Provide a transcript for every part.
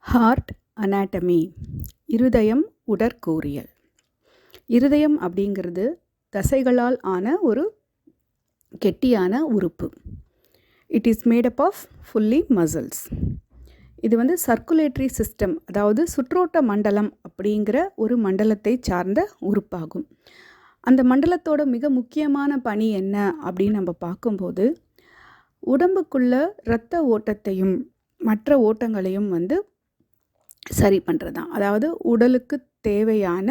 Heart anatomy, இருதயம் உடற்கூறியல். இருதயம் அப்படிங்கிறது தசைகளால் ஆன ஒரு கெட்டியான உறுப்பு. It is made up of fully muscles. இது சர்க்குலேட்டரி சிஸ்டம், அதாவது சுற்றோட்ட மண்டலம் அப்படிங்கிற ஒரு மண்டலத்தை சார்ந்த உறுப்பாகும். அந்த மண்டலத்தோட மிக முக்கியமான பணி என்ன அப்படின்னு நம்ம பார்க்கும்போது, உடம்புக்குள்ள இரத்த ஓட்டத்தையும் மற்ற ஓட்டங்களையும் சரி பண்ணுறது தான். அதாவது உடலுக்கு தேவையான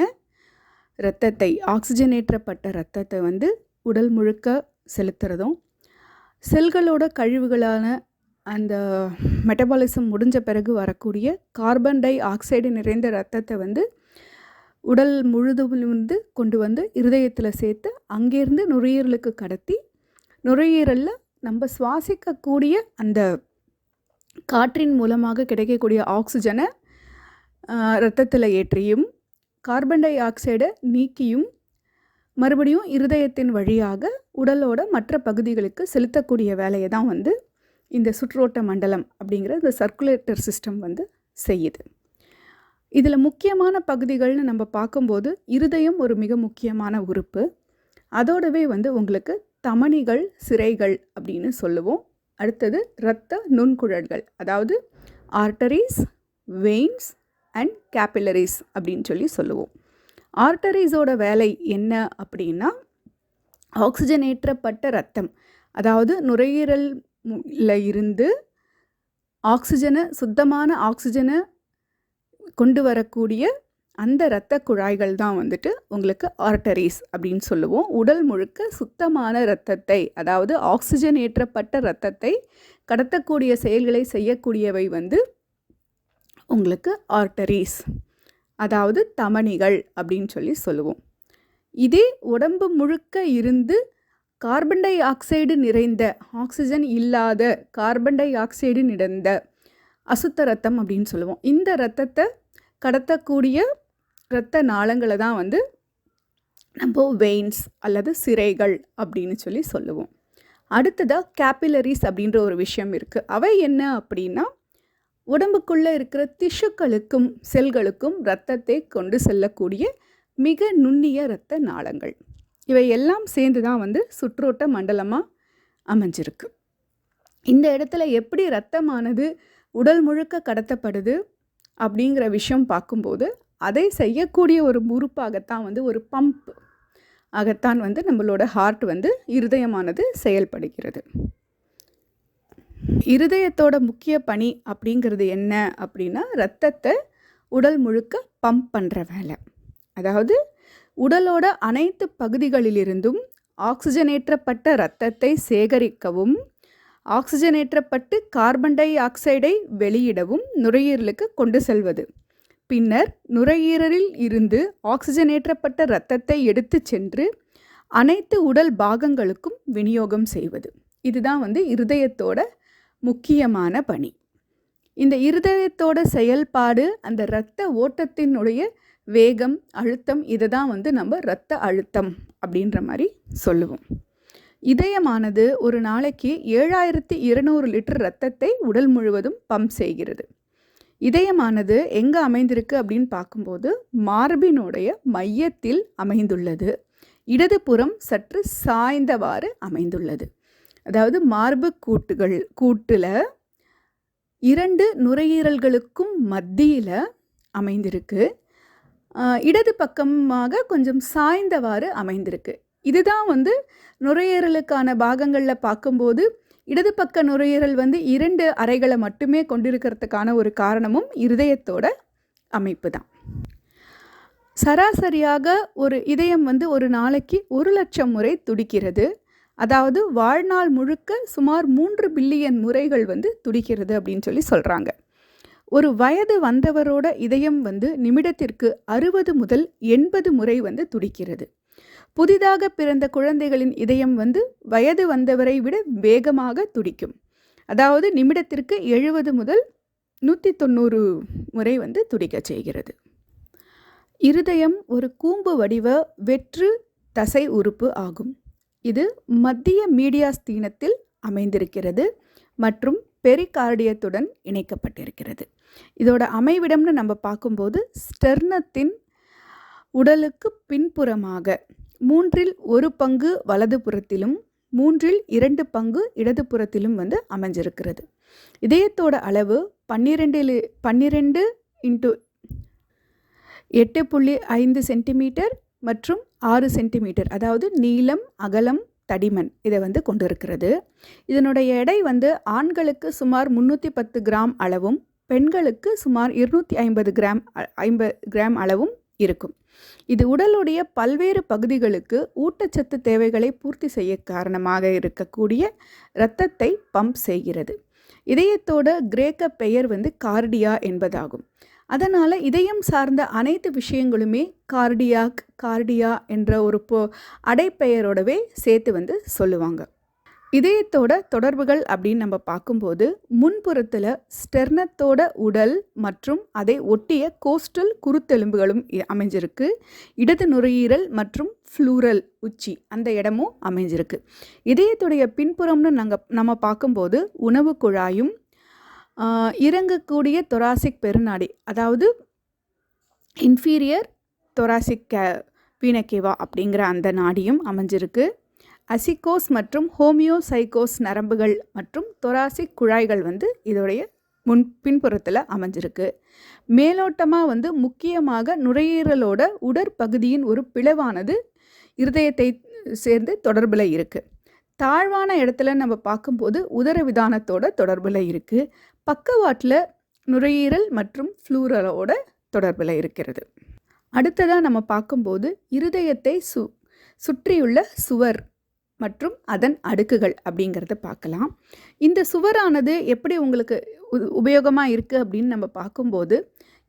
இரத்தத்தை, ஆக்சிஜனேற்றப்பட்ட இரத்தத்தை உடல் முழுக்க செலுத்துறதும், செல்களோட கழிவுகளான அந்த மெட்டபாலிசம் முடிஞ்ச பிறகு வரக்கூடிய கார்பன் டை ஆக்சைடு நிறைந்த இரத்தத்தை உடல் முழுதும் கொண்டு இருதயத்தில் சேர்த்து அங்கேருந்து நுரையீரலுக்கு கடத்தி, நுரையீரலில் நம்ம சுவாசிக்கக்கூடிய அந்த காற்றின் மூலமாக கிடைக்கக்கூடிய ஆக்சிஜனை இரத்தத்தில் ஏற்றியும், கார்பன் டை ஆக்சைடை நீக்கியும், மறுபடியும் இருதயத்தின் வழியாக உடலோட மற்ற பகுதிகளுக்கு செலுத்தக்கூடிய வேலையை தான் இந்த சுற்றோட்ட மண்டலம் அப்படிங்கிற இந்த சர்க்குலேட்டர் சிஸ்டம் செய்யுது. இதில் முக்கியமான பகுதிகள்னு நம்ம பார்க்கும்போது இருதயம் ஒரு மிக முக்கியமான உறுப்பு. அதோடவே உங்களுக்கு தமனிகள், சிரைகள் அப்படின்னு சொல்லுவோம். அடுத்தது இரத்த நுண்குழல்கள், அதாவது ஆர்டரிஸ், வெயின்ஸ் அண்ட் கேபிலரிஸ் அப்படின்னு சொல்லுவோம். ஆர்டரிஸோட வேலை என்ன அப்படின்னா, ஆக்சிஜனேற்றப்பட்ட இரத்தம், அதாவது நுரையீரலில் இருந்து ஆக்சிஜனை, சுத்தமான ஆக்சிஜனை கொண்டு வரக்கூடிய அந்த இரத்த குழாய்கள் தான் உங்களுக்கு ஆர்டரிஸ் அப்படின்னு சொல்லுவோம். உடல் முழுக்க சுத்தமான இரத்தத்தை, அதாவது ஆக்சிஜன் ஏற்றப்பட்ட இரத்தத்தை கடத்தக்கூடிய செயல்களை செய்யக்கூடியவை உங்களுக்கு ஆர்டரிஸ், அதாவது தமனிகள் அப்படின்னு சொல்லுவோம். இதே உடம்பு முழுக்க இருந்து கார்பன் டை ஆக்சைடு நிறைந்த, ஆக்சிஜன் இல்லாத கார்பன் டை ஆக்சைடு நிறைந்த அசுத்த இரத்தம் அப்படின்னு சொல்லுவோம். இந்த இரத்தத்தை கடத்தக்கூடிய இரத்த நாளங்களை தான் நம்ம வெயின்ஸ் அல்லது சிரைகள் அப்படின்னு சொல்லுவோம். அடுத்ததாக கேபிலரிஸ் அப்படின்ற ஒரு விஷயம் இருக்குது. அவை என்ன அப்படின்னா, உடம்புக்குள்ளே இருக்கிற திசுக்களுக்கும் செல்களுக்கும் இரத்தத்தை கொண்டு செல்லக்கூடிய மிக நுண்ணிய இரத்த நாளங்கள். இவை எல்லாம் சேர்ந்து தான் சுற்றோட்ட மண்டலமாக அமைஞ்சிருக்கு. இந்த இடத்துல எப்படி இரத்தமானது உடல் முழுக்க கடத்தப்படுது அப்படிங்கிற விஷயம் பார்க்கும்போது, அதை செய்யக்கூடிய ஒரு உறுப்பாகத்தான் ஒரு பம்ப் ஆகத்தான் நம்மளோட ஹார்ட் இருதயமானது செயல்படுகிறது. இருதயத்தோட முக்கிய பணி அப்படிங்கிறது என்ன அப்படின்னா, இரத்தத்தை உடல் முழுக்க பம்ப் பண்ணுற வேலை. அதாவது உடலோட அனைத்து பகுதிகளிலிருந்தும் ஆக்சிஜனேற்றப்பட்ட இரத்தத்தை சேகரிக்கவும், ஆக்சிஜனேற்றப்பட்டு கார்பன் டை ஆக்சைடை வெளியிடவும் நுரையீரலுக்கு கொண்டு செல்வது. பின்னர் நுரையீரலில் இருந்து ஆக்சிஜனேற்றப்பட்ட இரத்தத்தை எடுத்து சென்று அனைத்து உடல் பாகங்களுக்கும் விநியோகம் செய்வது. இதுதான் இருதயத்தோட முக்கியமான பணி. இந்த இருதயத்தோட செயல்பாடு, அந்த இரத்த ஓட்டத்தினுடைய வேகம், அழுத்தம், இதை தான் நம்ம இரத்த அழுத்தம் அப்படின்ற மாதிரி சொல்லுவோம். இதயமானது ஒரு நாளைக்கு 7200 லிட்டர் இரத்தத்தை உடல் முழுவதும் பம்ப் செய்கிறது. இதயமானது எங்கே அமைந்திருக்கு அப்படின்னு பார்க்கும்போது, மார்பினுடைய மையத்தில் அமைந்துள்ளது. இடதுபுறம் சற்று சாய்ந்தவாறு அமைந்துள்ளது. அதாவது மார்பு கூட்டில் 2 நுரையீரல்களுக்கும் மத்தியில் அமைந்திருக்கு. இடது பக்கமாக கொஞ்சம் சாய்ந்தவாறு அமைந்திருக்கு. இதுதான் நுரையீரலுக்கான பாகங்களில் பார்க்கும்போது இடது பக்க நுரையீரல் 2 அறைகளை மட்டுமே கொண்டிருக்கிறதுக்கான ஒரு காரணமும் இருதயத்தோட அமைப்பு தான். சராசரியாக ஒரு இதயம் ஒரு நாளைக்கு 1,00,000 முறை துடிக்கிறது. அதாவது வாழ்நாள் முழுக்க சுமார் 3 பில்லியன் முறைகள் துடிக்கிறது அப்படின்னு சொல்கிறாங்க. ஒரு வயது வந்தவரோட இதயம் நிமிடத்திற்கு 60 முதல் 80 முறை துடிக்கிறது. புதிதாக பிறந்த குழந்தைகளின் இதயம் வயது வந்தவரை விட வேகமாக துடிக்கும். அதாவது நிமிடத்திற்கு 70 முதல் 190 முறை துடிக்க செய்கிறது. இருதயம் ஒரு கூம்பு வடிவ வெற்று தசை உறுப்பு ஆகும். இது மத்திய மீடியாஸ்தீனத்தில் அமைந்திருக்கிறது மற்றும் பெரிகார்டியத்துடன் இணைக்கப்பட்டிருக்கிறது. இதோட அமைவிடம்னு நம்ம பார்க்கும்போது ஸ்டெர்னத்தின் உடலுக்கு பின்புறமாக 1/3 பங்கு வலதுபுறத்திலும் 2 பங்கு இடதுபுறத்திலும் அமைஞ்சிருக்கிறது. இதயத்தோட அளவு 12 × 8.5 சென்டிமீட்டர் மற்றும் 6 சென்டிமீட்டர், அதாவது நீளம், அகலம், தடிமன் இதை கொண்டு இருக்கிறது. இதனுடைய எடை ஆண்களுக்கு சுமார் 310 கிராம் அளவும் பெண்களுக்கு சுமார் 250 கிராம் அளவும் இருக்கும். இது உடலுடைய பல்வேறு பகுதிகளுக்கு ஊட்டச்சத்து தேவைகளை பூர்த்தி செய்ய காரணமாக இருக்கக்கூடிய இரத்தத்தை பம்ப் செய்கிறது. இதயத்தோட கிரேக்க பெயர் கார்டியா என்பதாகும். அதனால் இதயம் சார்ந்த அனைத்து விஷயங்களுமே கார்டியா என்ற ஒரு அடைப்பெயரோடவே சேர்த்து சொல்லுவாங்க. இதயத்தோட தொடர்புகள் அப்படின்னு நம்ம பார்க்கும்போது முன்புறத்தில் ஸ்டெர்னத்தோட உடல் மற்றும் அதை ஒட்டிய கோஸ்டல் குருத்தெலும்புகளும் அமைஞ்சிருக்கு. இடது நுரையீரல் மற்றும் ஃப்ளூரல் உச்சி அந்த இடமும் அமைஞ்சிருக்கு. இதயத்துடைய பின்புறம்னு நம்ம பார்க்கும்போது உணவு குழாயும் இறங்கக்கூடிய தொராசிக் பெருநாடி, அதாவது இன்ஃபீரியர் தொராசிக் வீனக்கேவா அப்படிங்கிற அந்த நாடியும் அமைஞ்சிருக்கு. அசிகோஸ் மற்றும் ஹோமியோசைகோஸ் நரம்புகள் மற்றும் தொராசிக் குழாய்கள் இதோடைய பின்புறத்தில் அமைஞ்சிருக்கு. மேலோட்டமாக முக்கியமாக நுரையீரலோட உடற்பகுதியின் ஒரு பிளவானது இருதயத்தை சேர்ந்து தொடர்பில் இருக்குது. தாழ்வான இடத்துல நம்ம பார்க்கும்போது உதரவிதானத்தோட தொடர்பில் இருக்குது. பக்கவாட்டில் நுரையீரல் மற்றும் ஃப்ளூரலோட தொடர்பில் இருக்கிறது. அடுத்ததாக நம்ம பார்க்கும்போது இருதயத்தை சுற்றியுள்ள சுவர் மற்றும் அதன் அடுக்குகள் அப்படிங்கிறத பார்க்கலாம். இந்த சுவரானது எப்படி உங்களுக்கு உபயோகமாக இருக்குது அப்படின்னு நம்ம பார்க்கும்போது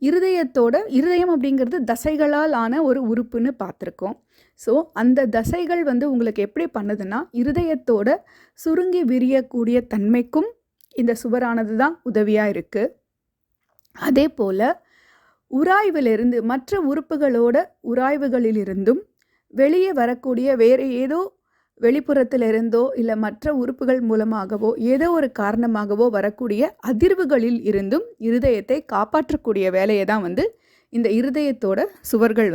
இருதயம் அப்படிங்கிறது தசைகளால் ஆன ஒரு உறுப்புன்னு பார்த்துருக்கோம். ஸோ அந்த தசைகள் உங்களுக்கு எப்படி பண்ணுதுன்னா இருதயத்தோட சுருங்கி விரியக்கூடிய தன்மைக்கும் இந்த சுவரானது தான் உதவியாக இருக்குது. அதே போல் உராய்விலிருந்து மற்ற உறுப்புகளோட உராய்வுகளிலிருந்தும் வெளியே வரக்கூடிய வேறு ஏதோ வெளிப்புறத்திலிருந்தோ இல்லை மற்ற உறுப்புகள் மூலமாகவோ ஏதோ ஒரு காரணமாகவோ வரக்கூடிய அதிர்வுகளில் இருந்தும் இருதயத்தை காப்பாற்றக்கூடிய வேலையை தான் இந்த இருதயத்தோட சுவர்கள்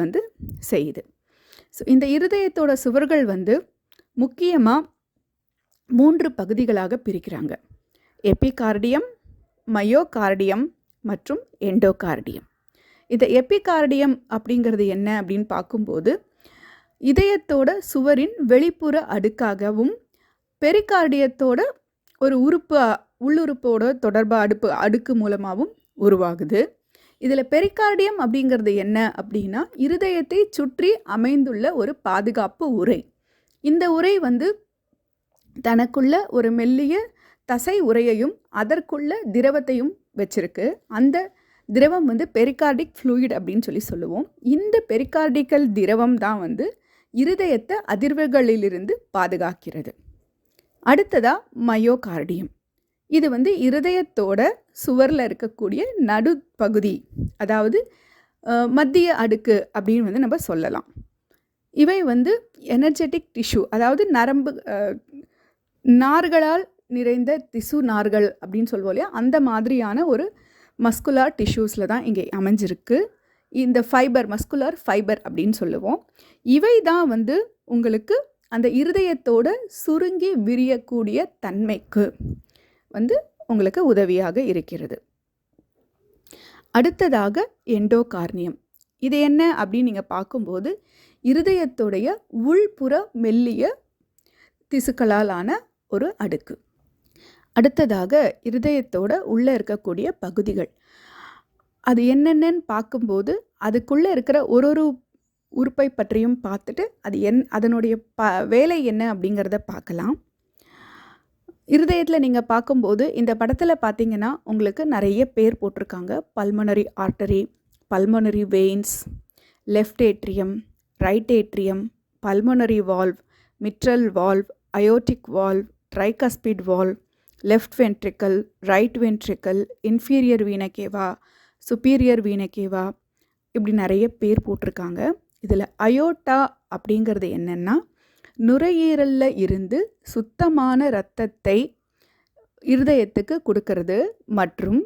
செய்யுது. ஸோ இந்த இருதயத்தோட சுவர்கள் முக்கியமாக 3 பகுதிகளாக பிரிக்கிறாங்க. எபிகார்டியம், மயோகார்டியம் மற்றும் எண்டோகார்டியம். இந்த எபிகார்டியம் அப்படிங்கிறது என்ன அப்படின்னு பார்க்கும்போது இதயத்தோட சுவரின் வெளிப்புற அடுக்காகவும் பெரிகார்டியத்தோட ஒரு உள்ளுறுப்போட அடுக்கு மூலமாகவும் உருவாகுது. இதில் பெரிகார்டியம் அப்படிங்கிறது என்ன அப்படின்னா இருதயத்தை சுற்றி அமைந்துள்ள ஒரு பாதுகாப்பு உறை. இந்த உறை தனக்குள்ள ஒரு மெல்லிய தசை உறையையும் அதற்குள்ள திரவத்தையும் வச்சிருக்கு. அந்த திரவம் பெரிகார்டிக் ஃப்ளூயிட் அப்படின்னு சொல்லுவோம். இந்த பெரிகார்டிக்கல் திரவம் தான் இருதயத்தை அதிர்வுகளிலிருந்து பாதுகாக்கிறது. அடுத்ததாக மயோகார்டியம். இது இருதயத்தோட சுவரில் இருக்கக்கூடிய நடுப்பகுதி, அதாவது மத்திய அடுக்கு அப்படின்னு நம்ம சொல்லலாம். இவை எனர்ஜெட்டிக் டிஷ்யூ, அதாவது நரம்பு நார்களால் நிறைந்த திசு நார்கள் அப்படின்னு சொல்லுவோம் இல்லையா, அந்த மாதிரியான ஒரு மஸ்குலார் டிஷ்யூஸில் தான் இங்கே அமைஞ்சிருக்கு. இந்த ஃபைபர் மஸ்குலார் ஃபைபர் அப்படின்னு சொல்லுவோம். இவை தான் உங்களுக்கு அந்த இருதயத்தோட சுருங்கி விரியக்கூடிய தன்மைக்கு உங்களுக்கு உதவியாக இருக்கிறது. அடுத்ததாக எண்டோகார்னியம். இது என்ன அப்படின்னு நீங்கள் பார்க்கும்போது இருதயத்துடைய உள்புற மெல்லிய திசுக்களால் ஆன ஒரு அடுக்கு. அடுத்ததாக இருதயத்தோட உள்ளே இருக்கக்கூடிய பகுதிகள், அது என்னென்னு பார்க்கும்போது அதுக்குள்ளே இருக்கிற ஒரு உறுப்பை பற்றியும் பார்த்துட்டு அதனுடைய வேலை என்ன அப்படிங்கிறத பார்க்கலாம். இருதயத்தில் நீங்கள் பார்க்கும்போது இந்த படத்தில் பார்த்தீங்கன்னா உங்களுக்கு நிறைய பேர் போட்டிருக்காங்க. Pulmonary artery, pulmonary veins, left atrium, right atrium, pulmonary valve, mitral valve, aortic valve, tricuspid valve, left ventricle, right ventricle, inferior vena cava, superior vena cava, இப்படி நிறைய பேர் போட்டிருக்காங்க. இதில் அயோட்டா அப்படிங்கிறது என்னென்னா நுரையீரலில் இருந்து சுத்தமான இரத்தத்தை இருதயத்துக்கு கொடுக்கறது மற்றும்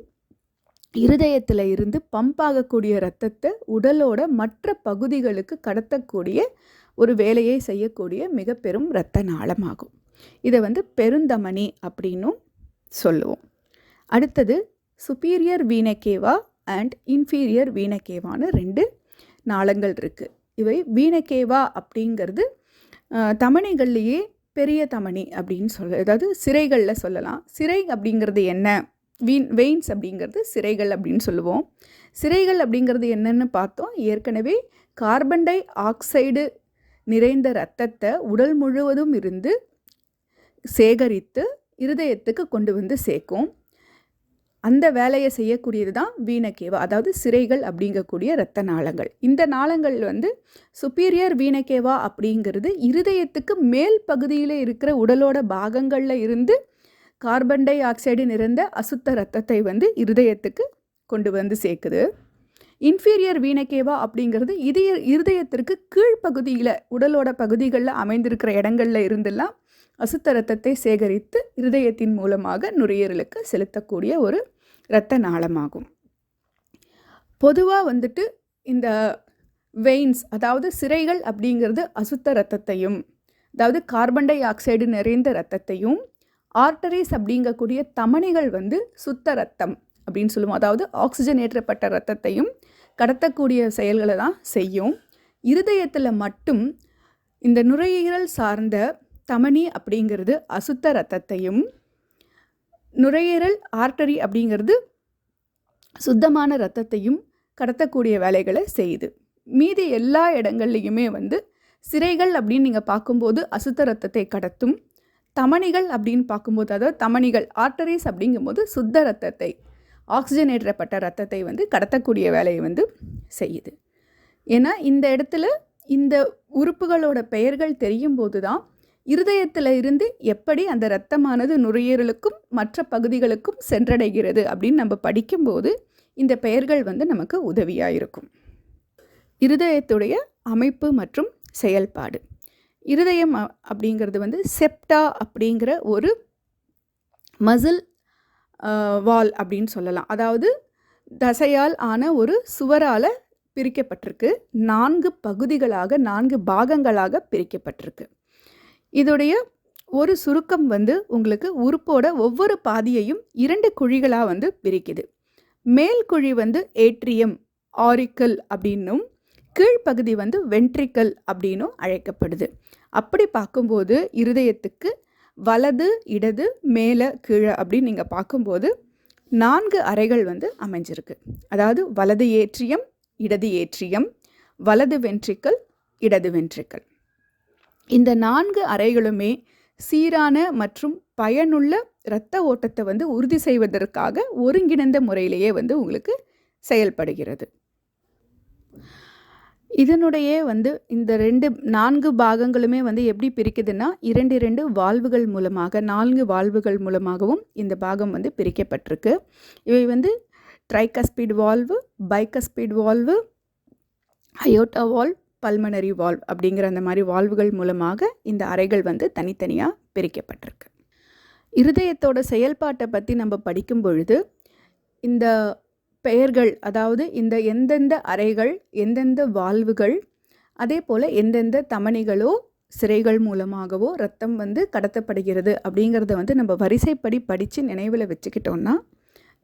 இருதயத்தில் இருந்து பம்ப் ஆகக்கூடிய இரத்தத்தை உடலோட மற்ற பகுதிகளுக்கு கடத்தக்கூடிய ஒரு வேலையை செய்யக்கூடிய மிக பெரும் இரத்த நாளமாகும். இதை பெருந்தமனி அப்படின்னும் சொல்லுவோம். அடுத்தது சுப்பீரியர் வீனா கேவா அண்ட் இன்ஃபீரியர் வீனா கேவான்னு 2 நாளங்கள் இருக்குது. இவை வீனா கேவா அப்படிங்கிறது தமனிகள்லேயே பெரிய தமனி அப்படின்னு அதாவது சிரைகளில் சொல்லலாம். சிரை அப்படிங்கிறது என்ன, வெயின்ஸ் அப்படிங்கிறது சிரைகள் அப்படின்னு சொல்லுவோம். சிரைகள் அப்படிங்கிறது என்னன்னு பார்த்தோம். ஏற்கனவே கார்பன் டை ஆக்சைடு நிறைந்த இரத்தத்தை உடல் முழுவதும் இருந்து சேகரித்து இருதயத்துக்கு கொண்டு சேர்க்கும். அந்த வேலையை செய்யக்கூடியது தான் வீனா கேவா, அதாவது சிரைகள் அப்படிங்கக்கூடிய இரத்த நாளங்கள். இந்த நாளங்கள் சுப்பீரியர் வீனா கேவா அப்படிங்கிறது இருதயத்துக்கு மேல் பகுதியில் இருக்கிற உடலோட பாகங்களில் இருந்து கார்பன் டை ஆக்சைடு நிறைந்த அசுத்த இரத்தத்தை இருதயத்துக்கு கொண்டு சேர்க்குது. இன்ஃபீரியர் வீனா கேவா அப்படிங்கிறது இருதயத்திற்கு கீழ்ப்பகுதியில் உடலோட பகுதிகளில் அமைந்திருக்கிற இடங்களில் இருந்தெல்லாம் அசுத்த இரத்தத்தை சேகரித்து இருதயத்தின் மூலமாக நுரையீரலுக்கு செலுத்தக்கூடிய ஒரு இரத்த நாளமாகும். பொதுவாக இந்த வெயின்ஸ் அதாவது சிரைகள் அப்படிங்கிறது அசுத்த இரத்தத்தையும் அதாவது கார்பன் டை ஆக்சைடு நிறைந்த இரத்தத்தையும், ஆர்டரிஸ் அப்படிங்கக்கூடிய தமனிகள் சுத்த இரத்தம் அப்படின்னு சொல்லுவோம், அதாவது ஆக்சிஜனேற்றப்பட்ட இரத்தத்தையும் கடத்தக்கூடிய செயல்களை தான் செய்யும். இருதயத்தில் மட்டும் இந்த நுரையீரல் சார்ந்த தமனி அப்படிங்கிறது அசுத்த இரத்தத்தையும், நுரையீரல் ஆர்டரி அப்படிங்கிறது சுத்தமான இரத்தத்தையும் கடத்தக்கூடிய வேலைகளை செய்யுது. மீதி எல்லா இடங்கள்லையுமே சிரைகள் அப்படின்னு நீங்கள் பார்க்கும்போது அசுத்த இரத்தத்தை கடத்தும், தமனிகள் அப்படின்னு பார்க்கும்போது அதாவது தமனிகள் ஆர்டரிஸ் அப்படிங்கும்போது சுத்த இரத்தத்தை ஆக்சிஜனேற்றப்பட்ட இரத்தத்தை கடத்தக்கூடிய வேலையை செய்யுது. ஏன்னா இந்த இடத்துல இந்த உறுப்புகளோட பெயர்கள் தெரியும் போது தான் இருதயத்தில் இருந்து எப்படி அந்த இரத்தமானது நுரையீரலுக்கும் மற்ற பகுதிகளுக்கும் சென்றடைகிறது அப்படின்னு நம்ம படிக்கும்போது இந்த பெயர்கள் நமக்கு உதவியாக இருக்கும். இருதயத்துடைய அமைப்பு மற்றும் செயல்பாடு. இருதயம் அப்படிங்கிறது செப்டா அப்படிங்கிற ஒரு மசில் வால் அப்படின்னு சொல்லலாம். அதாவது தசையால் ஆன ஒரு சுவரால் பிரிக்கப்பட்டிருக்கு. 4 பகுதிகளாக 4 பாகங்களாக பிரிக்கப்பட்டிருக்கு. இதோடைய ஒரு சுருக்கம் உங்களுக்கு உறுப்போட ஒவ்வொரு பாதியையும் 2 குழிகளாக பிரிக்குது. மேல் குழி ஏட்ரியம் ஆரிக்கல் அப்படின்னும், கீழ்ப்பகுதி வென்ட்ரிக்கல் அப்படின்னும் அழைக்கப்படுது. அப்படி பார்க்கும்போது இருதயத்துக்கு வலது இடது மேலே கீழே அப்படின்னு நீங்கள் பார்க்கும்போது 4 அறைகள் அமைஞ்சிருக்கு. அதாவது வலது ஏட்ரியம், இடது ஏட்ரியம், வலது வென்ட்ரிக்கல், இடது வென்ட்ரிக்கல். இந்த 4 அறைகளுமே சீரான மற்றும் பயனுள்ள இரத்த ஓட்டத்தை உறுதி செய்வதற்காக ஒருங்கிணைந்த முறையிலேயே உங்களுக்கு செயல்படுகிறது. இதனுடைய இந்த 4 பாகங்களுமே எப்படி பிரிக்குதுன்னா 2 வால்வுகள் மூலமாக 4 வால்வுகள் மூலமாகவும் இந்த பாகம் பிரிக்கப்பட்டிருக்கு. இவை tricuspid valve, bicuspid valve, aorta valve, pulmonary valve அப்படிங்கிற அந்த மாதிரி வால்வுகள் மூலமாக இந்த அறைகள் தனித்தனியாக பிரிக்கப்பட்டிருக்கு. இருதயத்தோட செயல்பாட்டை பற்றி நம்ம படிக்கும் பொழுது இந்த பெயர்கள், அதாவது இந்த எந்தெந்த அறைகள், எந்தெந்த வால்வுகள், அதே போல் எந்தெந்த தமனிகளோ சிரைகள் மூலமாகவோ ரத்தம் கடத்தப்படுகிறது அப்படிங்கிறத நம்ம வரிசைப்படி படித்து நினைவில் வச்சுக்கிட்டோன்னா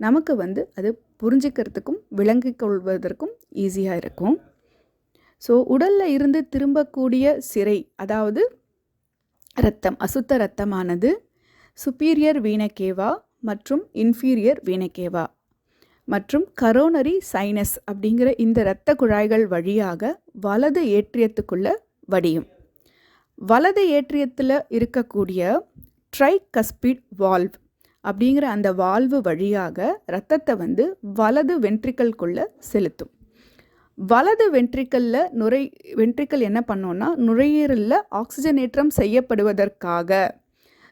நமக்கு அது புரிஞ்சிக்கிறதுக்கும் விளங்கிக் கொள்வதற்கும் ஈஸியாக இருக்கும். ஸோ உடலில் இருந்து திரும்பக்கூடிய சிரை, அதாவது இரத்தம், அசுத்த இரத்தமானது சுப்பீரியர் வீனா கேவா மற்றும் இன்ஃபீரியர் வீனா கேவா மற்றும் கரோனரி சைனஸ் அப்படிங்கிற இந்த இரத்த குழாய்கள் வழியாக வலது ஏற்றியத்துக்குள்ளே வடியும். வலது ஏற்றியத்தில் இருக்கக்கூடிய ட்ரைகஸ்பிட் வால்வ் அப்படிங்கிற அந்த வால்வு வழியாக இரத்தத்தை வலது வென்ட்ரிக்கல்குள்ளே செலுத்தும். வலது வென்ட்ரிக்கல் என்ன பண்ணோன்னா நுரையீரலில் ஆக்சிஜனேற்றம் செய்யப்படுவதற்காக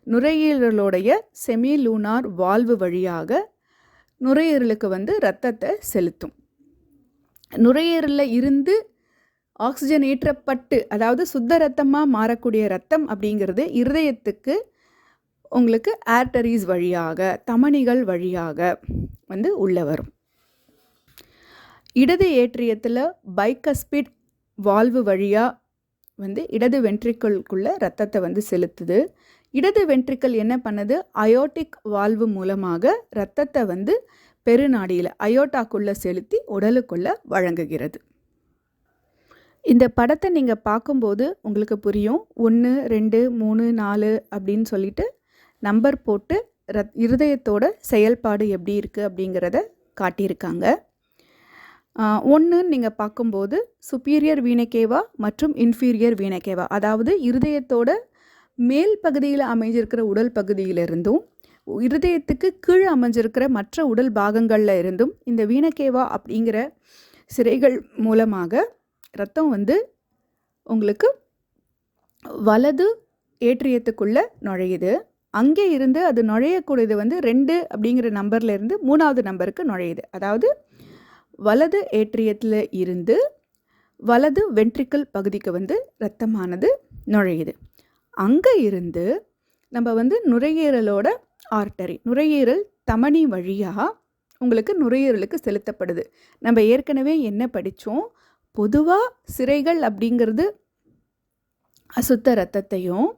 நுரையீரலுடைய செமிலூனார் வால்வு வழியாக நுரையீரலுக்கு இரத்தத்தை செலுத்தும். நுரையீரலில் இருந்து ஆக்சிஜனேற்றப்பட்டு, அதாவது சுத்த இரத்தமாக மாறக்கூடிய இரத்தம் அப்படிங்கிறது இருதயத்துக்கு உங்களுக்கு ஆர்டரிஸ் வழியாக, தமனிகள் வழியாக வந்து உள்ளே வரும். இடது ஏற்றியத்தில் பைகஸ்பிட் வால்வு வழியாக வந்து இடது வென்ட்ரிக்கிள்குள்ளே ரத்தத்தை வந்து செலுத்துது. இடது வென்ட்ரிக்கிள் என்ன பண்ணுது, அயோட்டிக் வால்வு மூலமாக ரத்தத்தை வந்து பெருநாடியில் அயோட்டாக்குள்ளே செலுத்தி உடலுக்குள்ளே வழங்குகிறது. இந்த படத்தை நீங்கள் பார்க்கும்போது உங்களுக்கு புரியும். 1, 2, 3, 4 அப்படின்னு சொல்லிட்டு நம்பர் போட்டு இருதயத்தோட செயல்பாடு எப்படி இருக்குது அப்படிங்கிறத காட்டியிருக்காங்க. 1 நீங்கள் பார்க்கும்போது சுப்பீரியர் வீனகேவா மற்றும் இன்ஃபீரியர் வீனகேவா, அதாவது இருதயத்தோட மேல் பகுதியில் அமைஞ்சிருக்கிற உடல் பகுதியிலிருந்தும் இருதயத்துக்கு கீழே அமைஞ்சிருக்கிற மற்ற உடல் பாகங்களில் இருந்தும் இந்த வீனகேவா அப்படிங்கிற சிரைகள் மூலமாக இரத்தம் வந்து உங்களுக்கு வலது ஏற்றியத்துக்குள்ளே நுழையுது. அங்கே இருந்து அது நுழையக்கூடியது வந்து 2 அப்படிங்கிற நம்பர்லேருந்து 3வது நம்பருக்கு நுழையுது. அதாவது வலது ஏற்றியத்தில் இருந்து வலது வென்ட்ரிக்கல் பகுதிக்கு வந்து இரத்தமானது நுழையுது. அங்கே இருந்து நம்ம வந்து நுரையீரலோட ஆர்டரி, நுரையீரல் தமனி வழியாக உங்களுக்கு நுரையீரலுக்கு செலுத்தப்படுது. நம்ம ஏற்கனவே என்ன படித்தோம், பொதுவாக சிரைகள் அப்படிங்கிறது அசுத்த இரத்தத்தையும்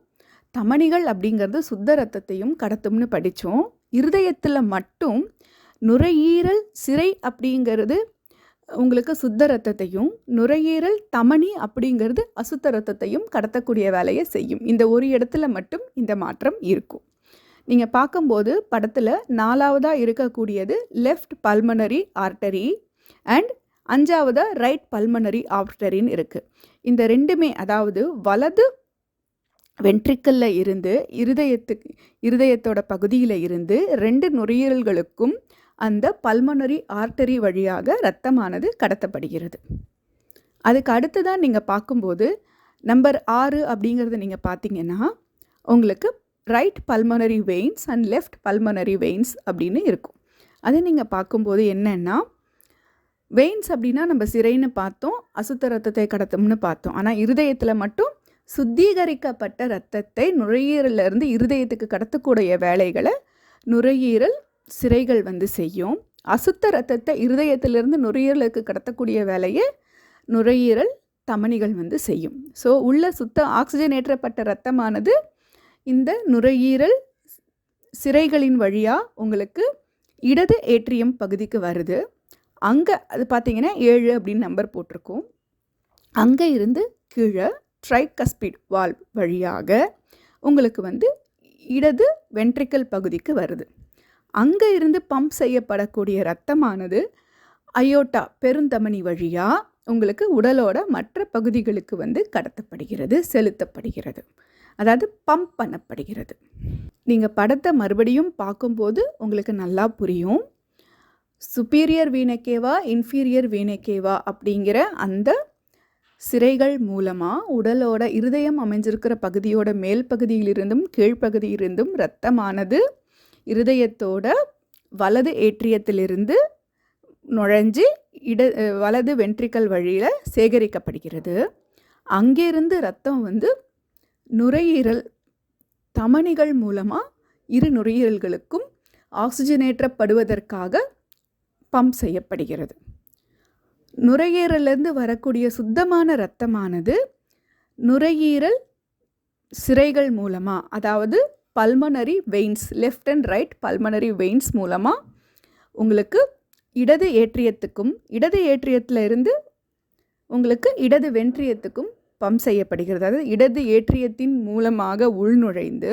தமனிகள் அப்படிங்கிறது சுத்த இரத்தத்தையும் கடத்தும்னு படித்தோம். இருதயத்தில் மட்டும் நுரையீரல் சிரை அப்படிங்கிறது உங்களுக்கு சுத்த இரத்தத்தையும், நுரையீரல் தமனி அப்படிங்கிறது அசுத்த இரத்தத்தையும் கடத்தக்கூடிய வேலையை செய்யும். இந்த ஒரு இடத்துல மட்டும் இந்த மாற்றம் இருக்கும். நீங்கள் பார்க்கும்போது படத்தில் 4வதாக இருக்கக்கூடியது லெஃப்ட் பல்மனரி ஆர்டரி அண்ட் 5வதாக ரைட் பல்மனரி ஆர்டரின்னு இருக்குது. இந்த ரெண்டுமே, அதாவது வலது வென்ட்ரிக்கலில் இருந்து இருதயத்தோட பகுதியில் இருந்து 2 நுரையீரல்களுக்கும் அந்த பல்மனரி ஆர்டரி வழியாக இரத்தமானது கடத்தப்படுகிறது. அதுக்கு அடுத்ததான் நீங்கள் பார்க்கும்போது நம்பர் 6 அப்படிங்கிறத நீங்கள் பார்த்தீங்கன்னா உங்களுக்கு right pulmonary veins and left pulmonary veins அப்படின்னு இருக்கும். அதை நீங்கள் பார்க்கும்போது என்னென்னா, வெயின்ஸ் அப்படின்னா நம்ம சிரைன்னு பார்த்தோம், அசுத்த இரத்தத்தை கடத்தும்னு பார்த்தோம். ஆனால் இருதயத்தில் மட்டும் சுத்திகரிக்கப்பட்ட இரத்தத்தை நுரையீரலிருந்து இருதயத்துக்கு கடத்தக்கூடிய வேலைகளை நுரையீரல் சிரைகள் வந்து செய்யும். அசுத்த இரத்தத்தை இருதயத்திலிருந்து நுரையீரலுக்கு கடத்தக்கூடிய வேலையை நுரையீரல் தமனிகள் வந்து செய்யும். ஸோ உள்ள சுத்த ஆக்சிஜனேற்றப்பட்ட இரத்தமானது இந்த நுரையீரல் சிரைகளின் வழியாக உங்களுக்கு இடது ஏட்ரியம் பகுதிக்கு வருது. அங்கே அது பார்த்திங்கன்னா 7 அப்படின்னு நம்பர் போட்டிருக்கோம். அங்கே இருந்து கீழே ட்ரைகஸ்பிட் வால்வ் வழியாக உங்களுக்கு வந்து இடது வென்ட்ரிக்கல் பகுதிக்கு வருது. அங்கே இருந்து பம்ப் செய்யப்படக்கூடிய இரத்தமானது அயோட்டா பெருந்தமனி வழியாக உங்களுக்கு உடலோட மற்ற பகுதிகளுக்கு வந்து கடத்தப்படுகிறது, செலுத்தப்படுகிறது, அதாவது பம்ப் பண்ணப்படுகிறது. நீங்கள் படத்தை மறுபடியும் பார்க்கும்போது உங்களுக்கு நல்லா புரியும். சுப்பீரியர் வீனகேவா, இன்ஃபீரியர் வீனகேவா அப்படிங்கிற அந்த சிரைகள் மூலமாக உடலோட இருதயம் அமைஞ்சிருக்கிற பகுதியோட மேல் பகுதியிலிருந்தும் கீழ்ப்பகுதியிலிருந்தும் இரத்தமானது இருதயத்தோட வலது ஏற்றியத்திலிருந்து நுழைஞ்சு வலது வென்ட்ரிக்கல் வழியில் சேகரிக்கப்படுகிறது. அங்கேருந்து இரத்தம் வந்து நுரையீரல் தமனிகள் மூலமாக இரு நுரையீரல்களுக்கும் ஆக்சிஜனேற்றப்படுவதற்காக பம்ப் செய்யப்படுகிறது. நுரையீரலிருந்து வரக்கூடிய சுத்தமான இரத்தமானது நுரையீரல் சிரைகள் மூலமாக, அதாவது pulmonary veins, left and right pulmonary veins மூலமாக உங்களுக்கு இடது ஏற்றியத்துக்கும் இடது ஏற்றியத்தில் இருந்து உங்களுக்கு இடது வென்ட்ரியத்துக்கும் பம்ப் செய்யப்படுகிறது. அதாவது இடது ஏற்றியத்தின் மூலமாக உள்நுழைந்து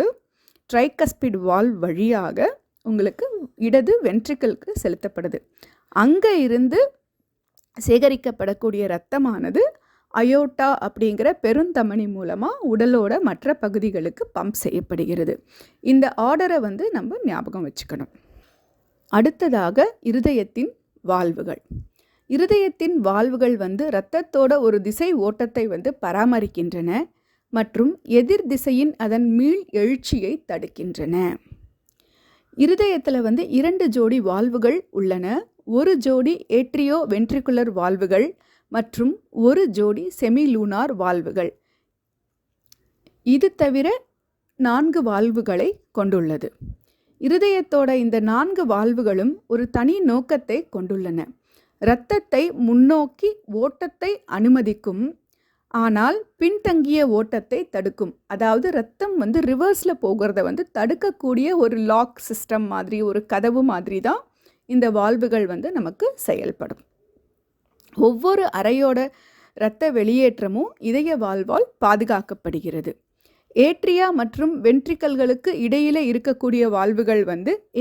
ட்ரைகஸ்பிட் வால்வ் வழியாக உங்களுக்கு இடது வென்ட்ரிக்கலுக்கு செலுத்தப்படுது. அங்கே இருந்து சேகரிக்கப்படக்கூடிய இரத்தமானது அயோட்டா அப்படிங்கிற பெருந்தமனி மூலமாக உடலோட மற்ற பகுதிகளுக்கு பம்ப் செய்யப்படுகிறது. இந்த ஆர்டரை வந்து நம்ம ஞாபகம் வச்சுக்கணும். அடுத்ததாக இருதயத்தின் வால்வுகள். இருதயத்தின் வால்வுகள் வந்து இரத்தத்தோட ஒரு திசை ஓட்டத்தை வந்து பராமரிக்கின்றன மற்றும் எதிர் திசையின் அதன் மீள் எழுச்சியை தடுக்கின்றன. இருதயத்தில் வந்து 2 ஜோடி வால்வுகள் உள்ளன. ஒரு ஜோடி ஏட்ரியோ வென்ட்ரிகுலர் வால்வுகள் மற்றும் ஒரு ஜோடி செமிலூனார் வால்வுகள். இது தவிர 4 வால்வுகளை கொண்டுள்ளது. இருதயத்தோட இந்த 4 வால்வுகளும் ஒரு தனி நோக்கத்தை கொண்டுள்ளன. இரத்தத்தை முன்னோக்கி ஓட்டத்தை அனுமதிக்கும், ஆனால் பின்தங்கிய ஓட்டத்தை தடுக்கும். அதாவது இரத்தம் ரிவர்ஸில் போகிறத தடுக்கக்கூடிய ஒரு லாக் சிஸ்டம் மாதிரி, ஒரு கதவு மாதிரி தான் இந்த வால்வுகள் நமக்கு செயல்படும். ஒவ்வொரு அறையோட இரத்த வெளியேற்றமும் இதய வால்வால் பாதுகாக்கப்படுகிறது. ஏட்ரியா மற்றும் வென்ட்ரிக்கல்களுக்கு இடையில இருக்கக்கூடிய வால்வுகள்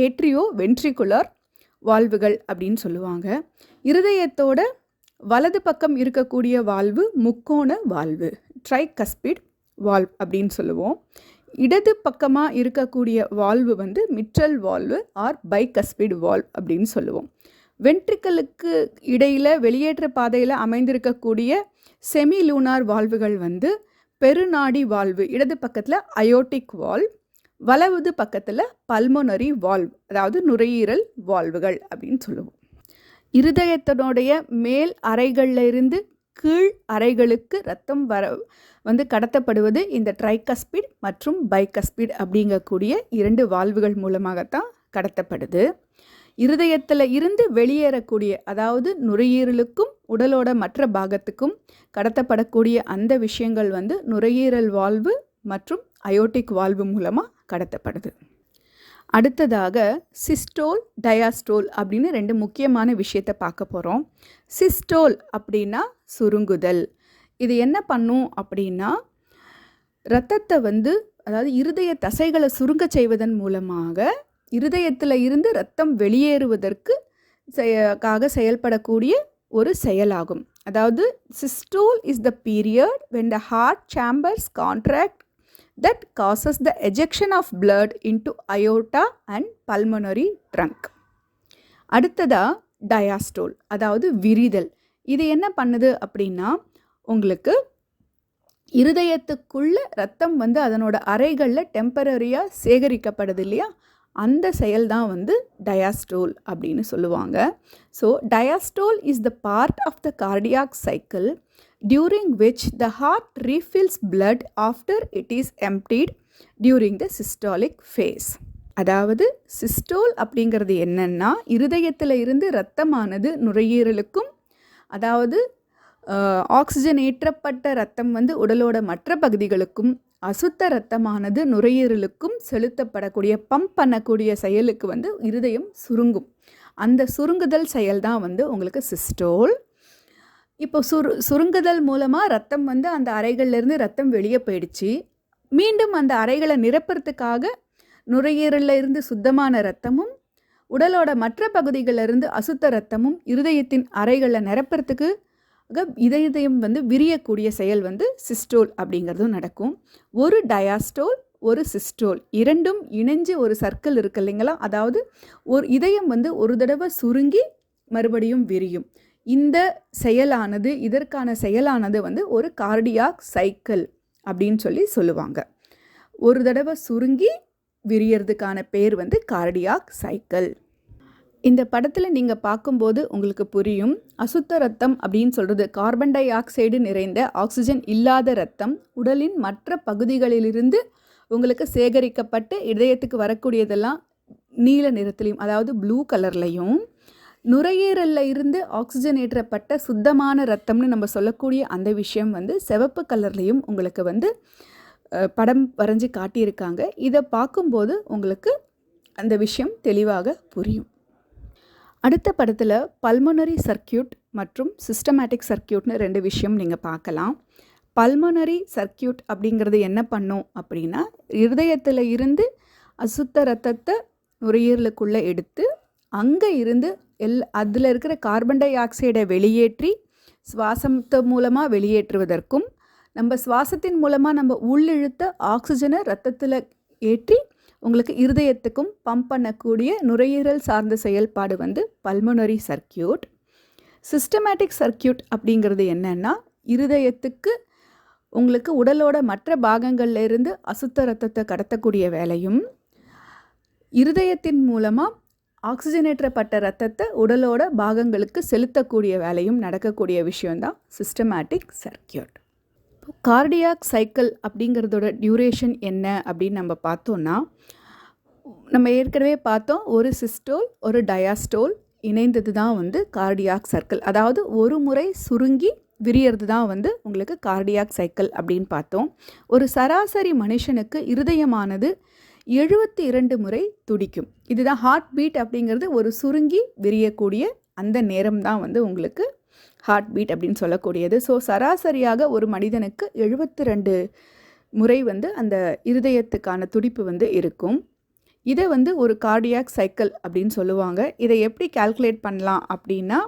ஏட்ரியோ வென்ட்ரிகுலர் வால்வுகள் அப்படின்னு சொல்லுவாங்க. இருதயத்தோட வலது பக்கம் இருக்கக்கூடிய வால்வு முக்கோண வால்வு, ட்ரைகஸ்பிட் வால்வ் அப்படின்னு சொல்லுவோம். இடது பக்கமாக இருக்கக்கூடிய valve mitral valve or bicuspid valve அப்படின்னு சொல்லுவோம். வென்ட்ரிக்கலுக்கு இடையில் வெளியேற்ற பாதையில் அமைந்திருக்கக்கூடிய செமி லூனார் வால்வுகள் பெருநாடி வால்வு, இடது பக்கத்தில் அயோட்டிக் வால்வ், வலது பக்கத்தில் பல்மோனரி வால்வ், அதாவது நுரையீரல் வால்வுகள் அப்படின்னு சொல்லுவோம். இருதயத்தினுடைய மேல் அறைகளில் இருந்து கீழ் அறைகளுக்கு இரத்தம் கடத்தப்படுவது இந்த ட்ரைகஸ்பிட் மற்றும் பைகஸ்பிட் அப்படிங்கக்கூடிய 2 வால்வுகள் மூலமாகத்தான் கடத்தப்படுது. இருதயத்தில் இருந்து வெளியேறக்கூடிய, அதாவது நுரையீரலுக்கும் உடலோட மற்ற பாகத்துக்கும் கடத்தப்படக்கூடிய அந்த விஷயங்கள் நுரையீரல் வால்வு மற்றும் அயோட்டிக் வால்வு மூலமாக கடத்தப்படுது. அடுத்ததாக சிஸ்டோல், டயாஸ்டோல் அப்படின்னு 2 முக்கியமான விஷயத்தை பார்க்க போகிறோம். சிஸ்டோல் அப்படின்னா சுருங்குதல். இது என்ன பண்ணும் அப்படின்னா, இரத்தத்தை அதாவது இருதய தசைகளை சுருங்க செய்வதன் மூலமாக இருதயத்தில் இருந்து இரத்தம் வெளியேறுவதற்கு செயல்படக்கூடிய ஒரு செயலாகும். அதாவது systole is the period when the heart chambers contract that causes the ejection of blood into aorta and pulmonary trunk. அடுத்ததா டயாஸ்டோல், அதாவது விரிதல். இது என்ன பண்ணுது அப்படின்னா, உங்களுக்கு இருதயத்துக்குள்ள ரத்தம் அதனோட அறைகளில் டெம்பரரியாக சேகரிக்கப்படுது இல்லையா, அந்த செயல் தான் டயாஸ்டோல் அப்படின்னு சொல்லுவாங்க. So diastole is the part of the cardiac cycle during which the heart refills blood after it is emptied during the systolic phase. அதாவது சிஸ்டோல் அப்படிங்கிறது என்னன்னா, இருதயத்தில் இருந்து இரத்தமானது நுரையீரலுக்கும், அதாவது ஆக்சிஜனேற்றப்பட்ட இரத்தம் உடலோட மற்ற பகுதிகளுக்கும், அசுத்த இரத்தமானது நுரையீரலுக்கும் செலுத்தப்படக்கூடிய பம்ப் பண்ணக்கூடிய செயலுக்கு இருதயம் சுருங்கும். அந்த சுருங்குதல் செயல் தான் உங்களுக்கு சிஸ்டோல். இப்போ சுருங்குதல் மூலமாக ரத்தம் அந்த அறைகள்லேருந்து ரத்தம் வெளியே போயிடுச்சு. மீண்டும் அந்த அறைகளை நிரப்புறதுக்காக நுரையீரலில் இருந்து சுத்தமான இரத்தமும் உடலோட மற்ற பகுதிகளிலிருந்து அசுத்த இரத்தமும் இருதயத்தின் அறைகளில் நிரப்புறதுக்கு இதயம் விரியக்கூடிய செயல் சிஸ்டோல் அப்படிங்கிறதும் நடக்கும். ஒரு டயாஸ்டோல், ஒரு சிஸ்டோல், இரண்டும் இணைஞ்சு ஒரு சர்க்கிள் இருக்கு இல்லைங்களா, அதாவது ஒரு இதயம் ஒரு தடவை சுருங்கி மறுபடியும் விரியும். இந்த செயலானது, இதற்கான செயலானது ஒரு கார்டியாக் சைக்கிள் அப்படின்னு சொல்லுவாங்க. ஒரு தடவை சுருங்கி விரியறதுக்கான பேர் கார்டியாக் சைக்கிள். இந்த படத்தில் நீங்கள் பார்க்கும்போது உங்களுக்கு புரியும். அசுத்த ரத்தம் அப்படின்னு சொல்கிறது கார்பன் டை ஆக்சைடு நிறைந்த ஆக்சிஜன் இல்லாத இரத்தம் உடலின் மற்ற பகுதிகளிலிருந்து உங்களுக்கு சேகரிக்கப்பட்டு இதயத்துக்கு வரக்கூடியதெல்லாம் நீல நிறத்துலையும், அதாவது ப்ளூ கலர்லையும், நுரையீரலில் இருந்து ஆக்சிஜனேற்றப்பட்ட சுத்தமான ரத்தம்னு நம்ம சொல்லக்கூடிய அந்த விஷயம் சிவப்பு கலர்லேயும் உங்களுக்கு படம் வரைஞ்சி காட்டியிருக்காங்க. இதை பார்க்கும்போது உங்களுக்கு அந்த விஷயம் தெளிவாக புரியும். அடுத்த படத்தில் பல்மோனரி சர்க்கியூட் மற்றும் சிஸ்டமேட்டிக் சர்க்கியூட்னு 2 விஷயம் நீங்கள் பார்க்கலாம். பல்மோனரி சர்க்கியூட் அப்படிங்கிறது என்ன பண்ணும் அப்படின்னா, இருதயத்தில் இருந்து அசுத்த ரத்தத்தை நுரையீரலுக்குள்ளே எடுத்து அங்கே இருந்து அதில் இருக்கிற கார்பன் டை ஆக்சைடை வெளியேற்றி சுவாசத்து மூலமாக வெளியேற்றுவதற்கும், நம்ம சுவாசத்தின் மூலமாக நம்ம உள்ளிழுத்த ஆக்சிஜனை ரத்தத்தில் ஏற்றி உங்களுக்கு இருதயத்துக்கும் பம்ப் பண்ணக்கூடிய நுரையீரல் சார்ந்த செயல்பாடு பல்மோனரி சர்க்கியூட். சிஸ்டமேட்டிக் சர்க்கியூட் அப்படிங்கிறது என்னென்னா, இருதயத்துக்கு உங்களுக்கு உடலோட மற்ற பாகங்களில் இருந்து அசுத்த ரத்தத்தை கடத்தக்கூடிய வேலையும், இருதயத்தின் மூலமாக ஆக்சிஜனேற்றப்பட்ட ரத்தத்தை உடலோட பாகங்களுக்கு செலுத்தக்கூடிய வேலையும் நடக்கக்கூடிய விஷயம்தான் சிஸ்டமேட்டிக் சர்க்கியூட். கார்டியாக் சைக்கிள் அப்படிங்கிறதோட டியூரேஷன் என்ன அப்படின்னு நம்ம பார்த்தோன்னா, நம்ம ஏற்கனவே பார்த்தோம், ஒரு சிஸ்டோல் ஒரு டயாஸ்டோல் இணைந்தது தான் வந்து கார்டியாக் சர்க்கிள். அதாவது ஒரு முறை சுருங்கி விரியறது தான் வந்து உங்களுக்கு கார்டியாக் சைக்கிள் அப்படின்னு பார்த்தோம். ஒரு சராசரி மனுஷனுக்கு இருதயமானது 72 முறை துடிக்கும். இதுதான் ஹார்ட் பீட் அப்படிங்கிறது. ஒரு சுருங்கி விரியக்கூடிய அந்த நேரம் தான் வந்து உங்களுக்கு ஹார்ட் பீட் அப்படின்னு சொல்லக்கூடியது. ஸோ சராசரியாக ஒரு மனிதனுக்கு 72 முறை வந்து அந்த இருதயத்துக்கான துடிப்பு வந்து இருக்கும். இதை வந்து ஒரு கார்டியாக் சைக்கிள் அப்படின்னு சொல்லுவாங்க. இதை எப்படி கால்குலேட் பண்ணலாம் அப்படின்னா,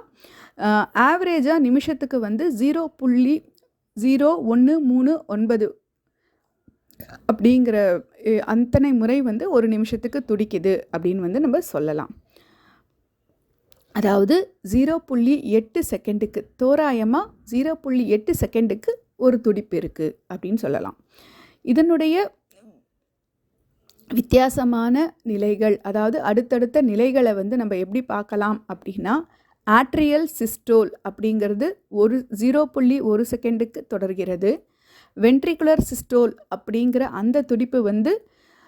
ஆவரேஜாக நிமிஷத்துக்கு வந்து 0.0139 அப்படிங்கிற அத்தனை முறை வந்து ஒரு நிமிஷத்துக்கு துடிக்குது அப்படின்னு வந்து நம்ம சொல்லலாம். அதாவது 0.8 செகண்டுக்கு, தோராயமாக 0.8 செகண்டுக்கு ஒரு துடிப்பு இருக்குது அப்படின்னு சொல்லலாம். இதனுடைய வித்தியாசமான நிலைகள், அதாவது அடுத்தடுத்த நிலைகளை வந்து நம்ம எப்படி பார்க்கலாம் அப்படின்னா, ஆட்ரியல் சிஸ்டோல் அப்படிங்கிறது 0.1 செகண்டுக்கு தொடர்கிறது. வென்ட்ரிகுலர் சிஸ்டோல் அப்படிங்கிற அந்த துடிப்பு வந்து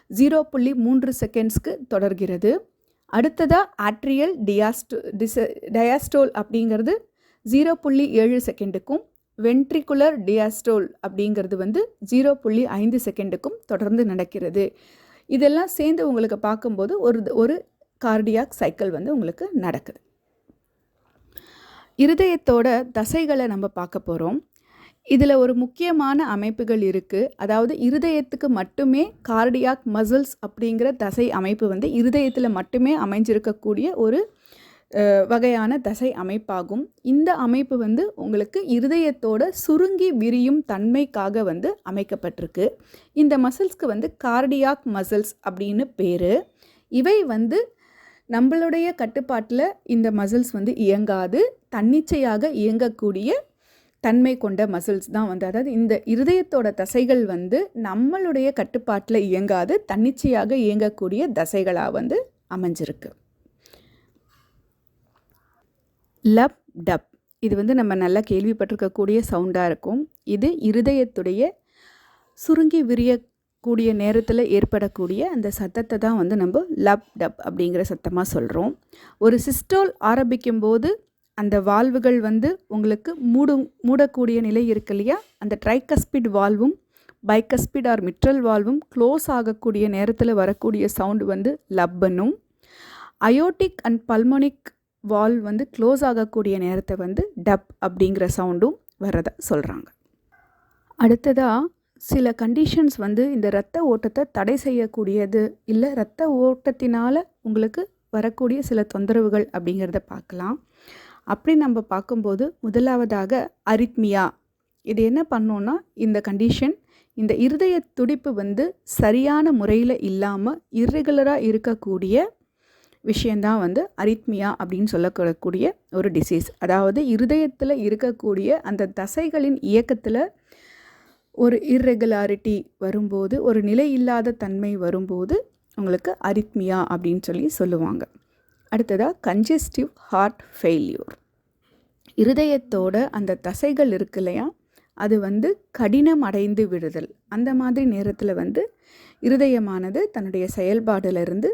0.3 செகண்ட்ஸ்க்கு தொடர்கிறது. அடுத்ததாக ஆட்ரியல் டயாஸ்டோல் அப்படிங்கிறது 0.7 செகண்டுக்கும், வென்ட்ரிகுலர் டியாஸ்டோல் அப்படிங்கிறது வந்து 0.5 செகண்டுக்கும் தொடர்ந்து நடக்கிறது. இதெல்லாம் சேர்ந்து உங்களுக்கு பார்க்கும்போது ஒரு கார்டியாக் சைக்கிள் வந்து உங்களுக்கு நடக்குது. இருதயத்தோட தசைகளை நம்ம பார்க்க போகிறோம். இதில் ஒரு முக்கியமான அமைப்புகள் இருக்குது. அதாவது இருதயத்துக்கு மட்டுமே கார்டியாக் மசில்ஸ் அப்படிங்கிற தசை அமைப்பு வந்து இருதயத்தில் மட்டுமே அமைஞ்சிருக்கக்கூடிய ஒரு வகையான தசை அமைப்பாகும். இந்த அமைப்பு வந்து உங்களுக்கு இருதயத்தோட சுருங்கி விரியும் தன்மைக்காக வந்து அமைக்கப்பட்டிருக்கு. இந்த மசில்ஸ்க்கு வந்து கார்டியாக் மசில்ஸ் அப்படின்னு பேர். இவை வந்து நம்மளுடைய கட்டுப்பாட்டில் இந்த மசில்ஸ் வந்து இயங்காது, தன்னிச்சையாக இயங்கக்கூடிய தன்மை கொண்ட மசில்ஸ் தான் வந்து, அதாவது இந்த இருதயத்தோட தசைகள் வந்து நம்மளுடைய கட்டுப்பாட்டில் இயங்காது, தன்னிச்சையாக இயங்கக்கூடிய தசைகளாக வந்து அமைஞ்சிருக்கு. லப் டப், இது வந்து நம்ம நல்லா கேள்விப்பட்டிருக்கக்கூடிய சவுண்டாக இருக்கும். இது இருதயத்துடைய சுருங்கி விரியக்கூடிய நேரத்தில் ஏற்படக்கூடிய அந்த சத்தத்தை தான் வந்து நம்ம லப் டப் அப்படிங்கிற சத்தமாக சொல்கிறோம். ஒரு சிஸ்டோல் ஆரம்பிக்கும் போது அந்த வால்வுகள் வந்து உங்களுக்கு மூடக்கூடிய நிலை இருக்கு இல்லையா, அந்த ட்ரைகஸ்பிட் வால்வும் பைகஸ்பிட் ஆர் மிட்ரல் வால்வும் க்ளோஸ் ஆகக்கூடிய நேரத்தில் வரக்கூடிய சவுண்டு வந்து லப்புன்னும், அயோட்டிக் அண்ட் பல்மோனிக் வால்வ் வந்து க்ளோஸ் ஆகக்கூடிய நேரத்தை வந்து டப் அப்படிங்கிற சவுண்டும் வர்றதா சொல்கிறாங்க. அடுத்ததாக சில கண்டிஷன்ஸ் வந்து இந்த இரத்த ஓட்டத்தை தடை செய்யக்கூடியது, இல்லை இரத்த ஓட்டத்தினால் உங்களுக்கு வரக்கூடிய சில தொந்தரவுகள் அப்படிங்கிறத பார்க்கலாம். அப்படி நம்ம பார்க்கும்போது முதலாவதாக அரித்மியா. இது என்ன பண்ணோன்னா, இந்த கண்டிஷன், இந்த இருதய துடிப்பு வந்து சரியான முறையில் இல்லாமல் இர்ரெகுலராக இருக்கக்கூடிய விஷயந்தான் வந்து அரித்மியா அப்படின்னு சொல்லக்கூடிய ஒரு டிசீஸ். அதாவது இருதயத்தில் இருக்கக்கூடிய அந்த தசைகளின் இயக்கத்தில் ஒரு இர்ரெகுலாரிட்டி வரும்போது, ஒரு நிலை இல்லாத தன்மை வரும்போது உங்களுக்கு அரித்மியா அப்படின்னு சொல்லுவாங்க. அடுத்ததாக கன்ஜெஸ்டிவ் ஹார்ட் ஃபெயில்யூர். இருதயத்தோட அந்த தசைகள் இருக்கு இல்லையா, அது வந்து கடினம் அடைந்து விடுதல். அந்த மாதிரி நேரத்தில் வந்து இருதயமானது தன்னுடைய செயல்பாடிலிருந்து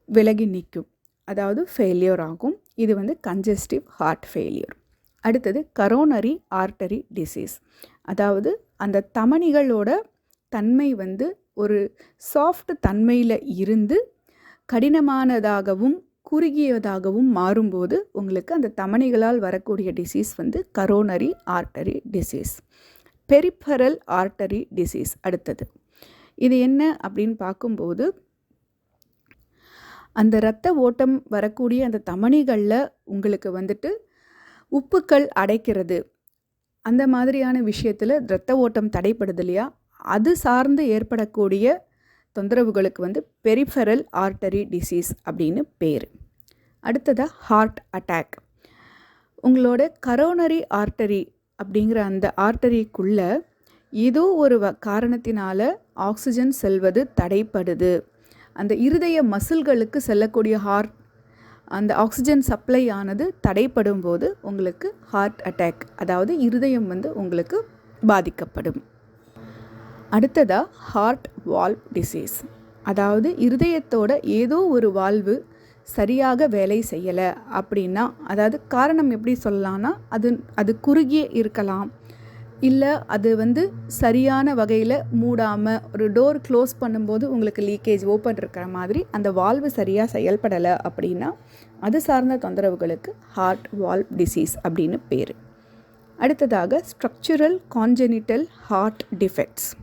விலகி நிற்கும், அதாவது ஃபெயிலியர் ஆகும். இது வந்து கன்ஜெஸ்டிவ் ஹார்ட் ஃபெயிலியர். அடுத்தது கரோனரி ஆர்டரி டிசீஸ். அதாவது அந்த தமனிகளோட தன்மை வந்து ஒரு சாஃப்ட் தன்மையில் இருந்து கடினமானதாகவும் குறுகியதாகவும் மாறும்போது உங்களுக்கு அந்த தமனிகளால் வரக்கூடிய டிசீஸ் வந்து coronary artery disease. Peripheral artery disease அடுத்தது. இது என்ன அப்படின்னு பார்க்கும்போது, அந்த இரத்த ஓட்டம் வரக்கூடிய அந்த தமனிகளில் உங்களுக்கு வந்துட்டு உப்புக்கள் அடைக்கிறது, அந்த மாதிரியான விஷயத்தில் இரத்த ஓட்டம் தடைப்படுது இல்லையா, அது சார்ந்து ஏற்படக்கூடிய தொந்தரவுகளுக்கு வந்து பெரிஃபரல் ஆர்டரி டிசீஸ் அப்படின்னு பேர். அடுத்ததாக ஹார்ட் அட்டாக். உங்களோட கரோனரி ஆர்டரி அப்படிங்கிற அந்த ஆர்டரிக்குள்ளே ஏதோ ஒரு காரணத்தினால ஆக்சிஜன் செல்வது தடைப்படுது, அந்த இருதய மசில்களுக்கு செல்லக்கூடிய அந்த ஆக்சிஜன் சப்ளை ஆனது தடைப்படும் போது உங்களுக்கு ஹார்ட் அட்டாக், அதாவது இருதயம் வந்து உங்களுக்கு பாதிக்கப்படும். அடுத்ததாக ஹார்ட் வால்வ் டிசீஸ், அதாவது இருதயத்தோட ஏதோ ஒரு வால்வு சரியாக வேலை செய்யலை அப்படின்னா, அதாவது காரணம் எப்படி சொல்லலாம்னா, அது குறுகிய இருக்கலாம், இல்லை அது சரியான வகையில் மூடாமல் ஒரு டோர் க்ளோஸ் பண்ணும்போது உங்களுக்கு லீக்கேஜ் ஓப்பன் இருக்கிற மாதிரி அந்த வால்வு சரியாக செயல்படலை அப்படின்னா அது சார்ந்த தொந்தரவுகளுக்கு ஹார்ட் வால்வ் டிசீஸ் அப்படின்னு பேர். அடுத்ததாக ஸ்ட்ரக்சுரல் கான்ஜெனிட்டல் ஹார்ட் டிஃபெக்ட்ஸ்,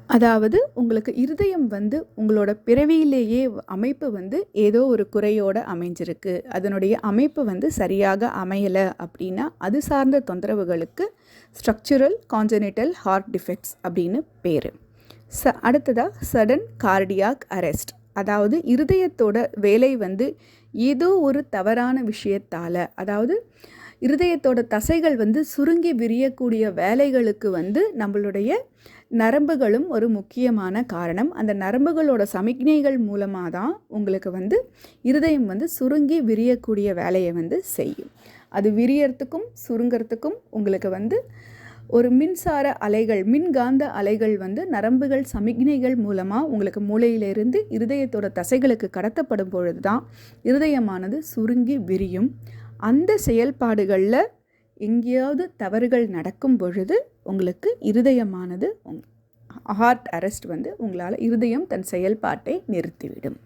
அதாவது உங்களுக்கு இருதயம் உங்களோட பிறவியிலேயே அமைப்பு ஏதோ ஒரு குறையோடு அமைஞ்சிருக்கு, அதனுடைய அமைப்பு சரியாக அமையலை அப்படின்னா அது சார்ந்த தொந்தரவுகளுக்கு ஸ்ட்ரக்சுரல் கான்ஜெனிட்டல் ஹார்ட் டிஃபெக்ட்ஸ் அப்படின்னு பேர். அடுத்ததாக சடன் கார்டியாக் அரெஸ்ட், அதாவது இருதயத்தோட வேலை ஏதோ ஒரு தவறான விஷயத்தால், அதாவது இருதயத்தோட தசைகள் சுருங்கி விரியக்கூடிய வேலைகளுக்கு நம்மளுடைய நரம்புகளும் ஒரு முக்கியமான காரணம். அந்த நரம்புகளோட சமிக்ஞைகள் மூலமாக தான் உங்களுக்கு இருதயம் சுருங்கி விரியக்கூடிய வேலையை செய்யும். அது விரியறதுக்கும் சுருங்கிறதுக்கும் உங்களுக்கு ஒரு மின்சார அலைகள், மின்காந்த அலைகள் நரம்புகள் சமிக்ஞைகள் மூலமாக உங்களுக்கு மூளையிலிருந்து இருதயத்தோட தசைகளுக்கு கடத்தப்படும் பொழுது தான் இருதயமானது சுருங்கி விரியும். அந்த செயல்பாடுகளில் எங்கேயாவது தவறுகள் நடக்கும் பொழுது உங்களுக்கு இருதயமானது ஹார்ட் அரெஸ்ட் உங்களால் இருதயம் தன் செயல்பாட்டை நிறுத்திவிடும்.